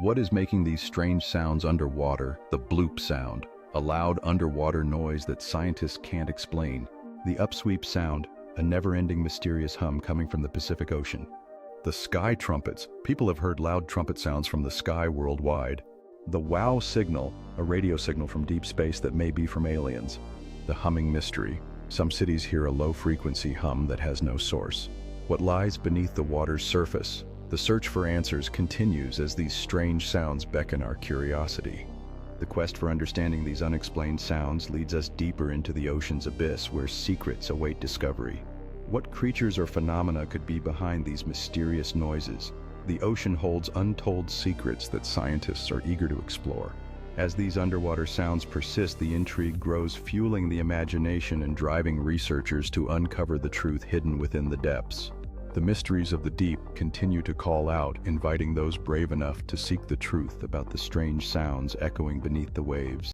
What is making these strange sounds underwater? The bloop sound, a loud underwater noise that scientists can't explain. The upsweep sound, a never-ending mysterious hum coming from the Pacific Ocean. The sky trumpets. People have heard loud trumpet sounds from the sky worldwide. The wow signal, a radio signal from deep space that may be from aliens. The humming mystery. Some cities hear a low-frequency hum that has no source. What lies beneath the water's surface? The search for answers continues as these strange sounds beckon our curiosity. The quest for understanding these unexplained sounds leads us deeper into the ocean's abyss where secrets await discovery. What creatures or phenomena could be behind these mysterious noises? The ocean holds untold secrets that scientists are eager to explore. As these underwater sounds persist, the intrigue grows, fueling the imagination and driving researchers to uncover the truth hidden within the depths. The mysteries of the deep continue to call out, inviting those brave enough to seek the truth about the strange sounds echoing beneath the waves.